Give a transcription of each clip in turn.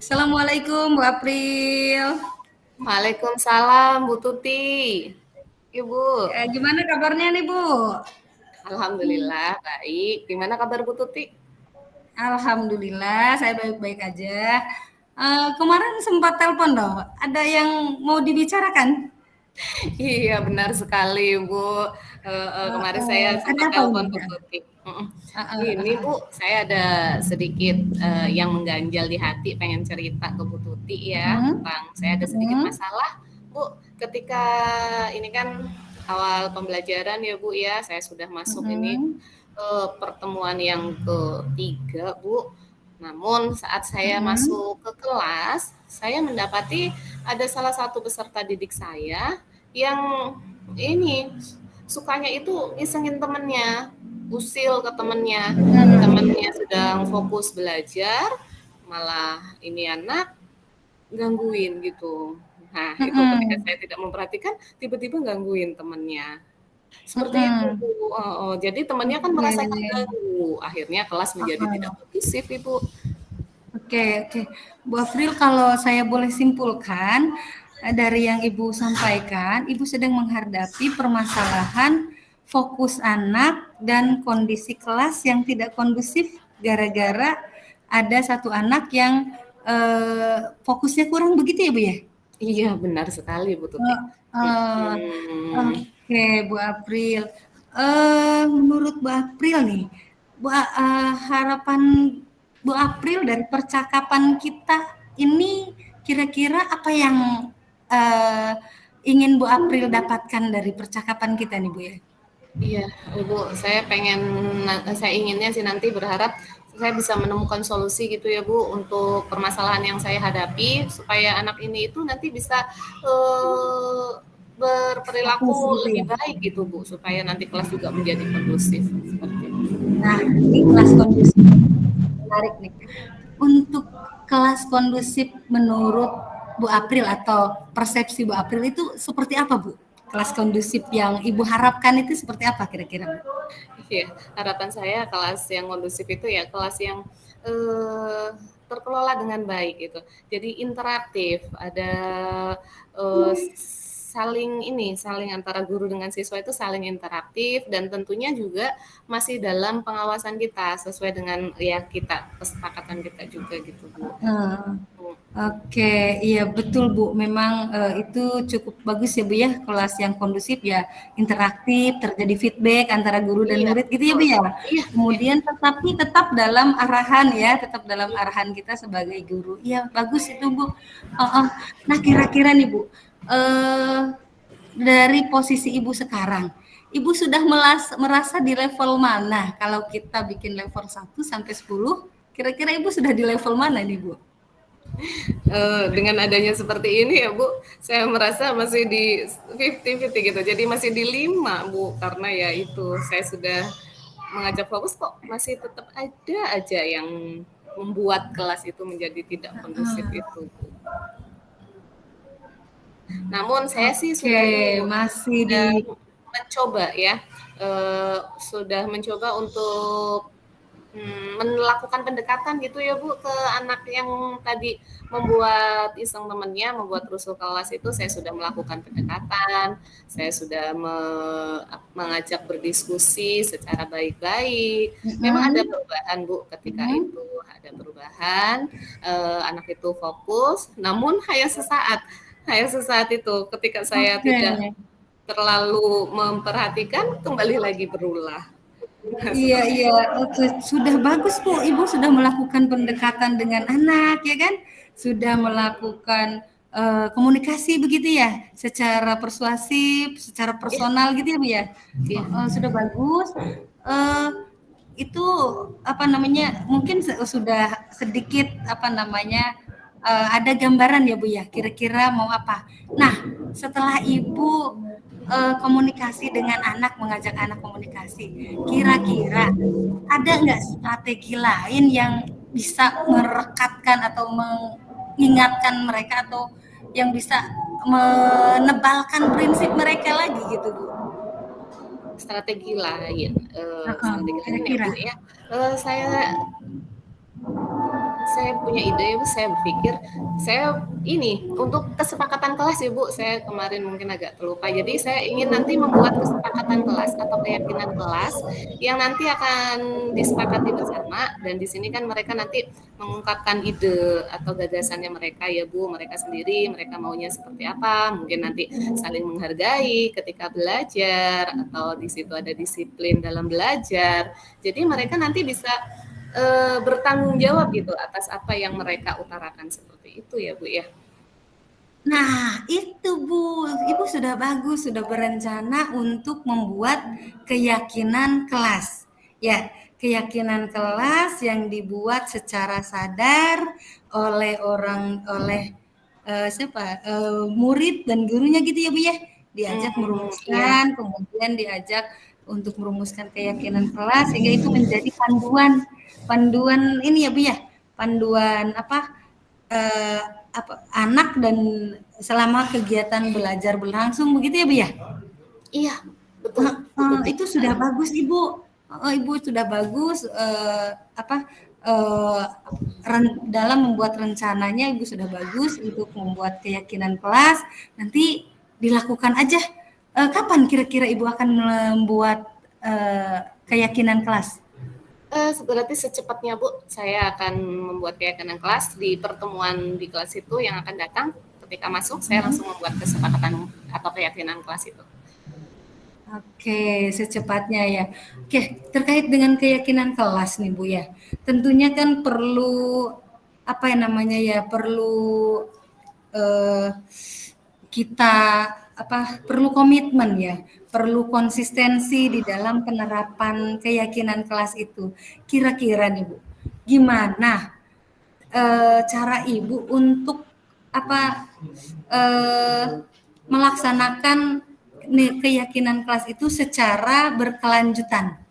Assalamualaikum Bu April. Waalaikumsalam Bu Tuti. Ibu. Gimana kabarnya nih Bu? Alhamdulillah baik. Gimana kabar Bu Tuti? Alhamdulillah saya baik-baik aja. Kemarin sempat telepon loh, ada yang mau dibicarakan? Iya benar sekali Bu. Kemarin saya Ada sempat apa ini? telepon Bu Tuti. Ini Bu, saya ada sedikit yang mengganjal di hati, pengen cerita ke Bu Tuti ya Hmm? tentang saya ada sedikit Hmm? masalah Bu. Ketika ini kan awal pembelajaran ya Bu ya, saya sudah masuk ini Hmm? pertemuan yang ketiga Bu. Namun saat saya Hmm? masuk ke kelas, saya mendapati ada salah satu peserta didik saya yang ini sukanya itu isengin temennya, usil ke temennya. Temennya sedang fokus belajar, malah ini anak gangguin gitu. Nah, itu ketika Hmm? saya tidak memperhatikan, tiba-tiba gangguin temennya. Seperti itu, Hmm? Bu. Jadi temannya kan Oke. merasa terganggu, akhirnya kelas menjadi tidak kondusif, Ibu. Oke. Bu Afril, kalau saya boleh simpulkan dari yang Ibu sampaikan, Ibu sedang menghadapi permasalahan fokus anak dan kondisi kelas yang tidak kondusif gara-gara ada satu anak yang fokusnya kurang, begitu ya Bu ya? Iya, benar sekali, Bu Tuti. Heeh. Mhm. Oke, Bu April. Menurut Bu April nih, harapan Bu April dari percakapan kita ini kira-kira apa yang eh, ingin Bu April dapatkan dari percakapan kita nih Bu ya? Iya, Ibu, saya inginnya sih nanti berharap saya bisa menemukan solusi gitu ya Bu untuk permasalahan yang saya hadapi supaya anak ini itu nanti bisa eh, Fokus berperilaku gitu ya. lebih baik gitu Bu supaya nanti kelas juga menjadi kondusif seperti itu. Nah, ini kelas kondusif menarik nih. Untuk kelas kondusif menurut Bu April atau persepsi Bu April itu seperti apa Bu? Kelas kondusif yang Ibu harapkan itu seperti apa kira-kira Bu? Iya, harapan saya kelas yang kondusif itu ya kelas yang eh, terkelola dengan baik gitu. Jadi interaktif, ada eh, saling antara guru dengan siswa itu saling interaktif dan tentunya juga masih dalam pengawasan kita sesuai dengan ya kita kesepakatan kita juga gitu Bu. Hmm. Oke, iya betul Bu. Memang itu cukup bagus ya Bu ya, kelas yang kondusif ya, interaktif, terjadi feedback antara guru dan Iya murid gitu ya betul. Bu ya. Iya, iya. Kemudian tetapi tetap dalam arahan ya, tetap dalam arahan kita sebagai guru. Iya bagus itu Bu. Heeh. Nah kira-kira nih Bu, dari posisi Ibu sekarang, Ibu sudah merasa di level mana? Kalau kita bikin level 1 sampai 10, kira-kira Ibu sudah di level mana nih Bu? Dengan adanya seperti ini ya Bu, saya merasa masih di 50-50 gitu. Jadi masih di 5 Bu, karena ya itu saya sudah mengajak fokus kok masih tetap ada aja yang membuat kelas itu menjadi tidak kondusif itu Bu. Namun saya sih Oke, sudah ini Bu, masih di sudah mencoba ya, sudah mencoba untuk melakukan pendekatan gitu ya Bu ke anak yang tadi membuat iseng temennya, membuat rusuh kelas itu saya sudah melakukan pendekatan, saya sudah mengajak berdiskusi secara baik-baik. Memang ada mhm, perubahan Bu ketika mhm, itu, ada perubahan, anak itu fokus, namun hanya sesaat itu ketika saya oke. tidak terlalu memperhatikan kembali lagi berulah. Nah, Iya seperti iya, oke, sudah bagus Bu, Ibu sudah melakukan pendekatan dengan anak ya kan? Sudah melakukan, komunikasi begitu ya? Secara persuasif, secara ya, personal gitu ya Bu ya? ya. Sudah bagus, eee, itu apa namanya, mungkin sudah sedikit apa namanya, ada gambaran ya Bu ya, kira-kira mau apa. Nah, setelah Ibu komunikasi dengan anak, mengajak anak komunikasi. Kira-kira ada nggak strategi lain yang bisa merekatkan atau mengingatkan mereka atau yang bisa menebalkan prinsip mereka lagi gitu Bu? Strategi lain Heeh, ya kira-kira. Bu ya, saya saya punya ide ya Bu, saya berpikir saya ini untuk kesepakatan kelas ya Bu, saya kemarin mungkin agak terlupa. Jadi saya ingin nanti membuat kesepakatan kelas atau keyakinan kelas yang nanti akan disepakati bersama, dan di sini kan mereka nanti mengungkapkan ide atau gagasannya mereka ya Bu, mereka sendiri, mereka maunya seperti apa, mungkin nanti saling menghargai ketika belajar, atau di situ ada disiplin dalam belajar. Jadi mereka nanti bisa bertanggung jawab gitu atas apa yang mereka utarakan, seperti itu ya Bu ya. Nah, itu Bu, Ibu sudah bagus, sudah berencana untuk membuat keyakinan kelas. Ya, keyakinan kelas yang dibuat secara sadar oleh murid dan gurunya gitu ya Bu ya. Diajak merumuskan, kemudian diajak untuk merumuskan keyakinan kelas sehingga itu menjadi panduan ini ya Bu ya. Panduan anak dan selama kegiatan belajar berlangsung begitu ya Bu ya? Iya, betul. Itu sudah bagus Ibu. Ibu sudah bagus dalam membuat rencananya, Ibu sudah bagus untuk membuat keyakinan kelas. Nanti dilakukan aja. Kapan kira-kira Ibu akan membuat keyakinan kelas? Berarti secepatnya Bu, saya akan membuat keyakinan kelas di pertemuan di kelas itu yang akan datang. Ketika masuk, saya langsung membuat kesepakatan atau keyakinan kelas itu. Oke, secepatnya ya. Oke, terkait dengan keyakinan kelas nih Bu ya. Tentunya kan perlu perlu kita perlu komitmen ya, perlu konsistensi di dalam penerapan keyakinan kelas itu. Kira-kira nih Bu, gimana cara Ibu untuk melaksanakan keyakinan kelas itu secara berkelanjutan?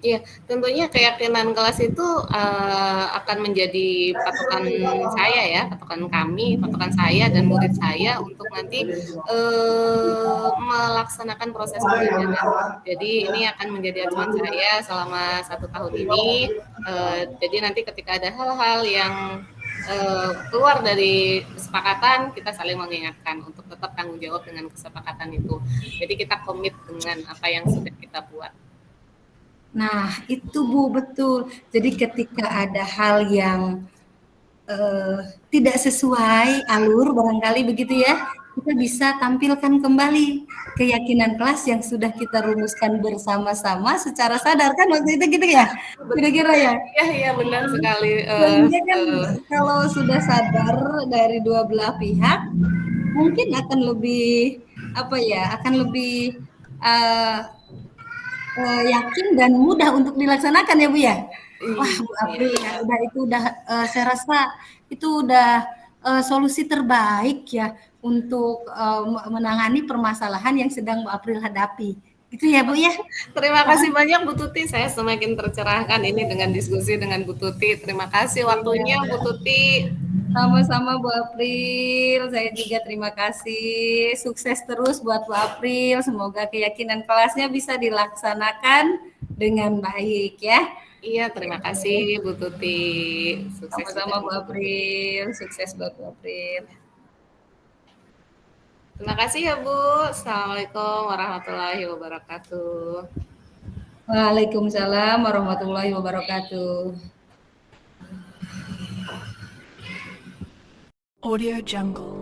Iya, tentunya keyakinan kelas itu akan menjadi patokan saya ya, patokan kami, patokan saya dan murid saya untuk nanti melaksanakan proses pembelajaran. Jadi ini akan menjadi acuan saya selama 1 tahun ini. Jadi nanti ketika ada hal-hal yang keluar dari kesepakatan, kita saling mengingatkan untuk tetap tanggung jawab dengan kesepakatan itu. Jadi kita komit dengan apa yang sudah kita buat. Nah, itu Bu, betul. Jadi ketika ada hal yang tidak sesuai alur, barangkali begitu ya, kita bisa tampilkan kembali keyakinan kelas yang sudah kita rumuskan bersama-sama secara sadar, kan waktu itu gitu ya? Kira-kira ya? Iya, benar sekali. Sehingga kan kalau sudah sadar dari dua belah pihak, mungkin akan lebih yakin dan mudah untuk dilaksanakan ya Bu ya. Wah Bu April ya, saya rasa itu udah solusi terbaik ya untuk menangani permasalahan yang sedang Bu April hadapi. Gitu ya Bu ya. Terima kasih banyak Bu Tuti, saya semakin tercerahkan ini dengan diskusi dengan Bu Tuti. Terima kasih waktunya Bu Tuti. Sama-sama Bu April, saya juga terima kasih. Sukses terus buat Bu April. Semoga keyakinan kelasnya bisa dilaksanakan dengan baik ya. Iya, terima kasih Bu Tuti. Sukses sama Bu April. Sukses buat Bu April. Terima kasih ya Bu. Assalamualaikum warahmatullahi wabarakatuh. Waalaikumsalam warahmatullahi wabarakatuh. Audio Jungle.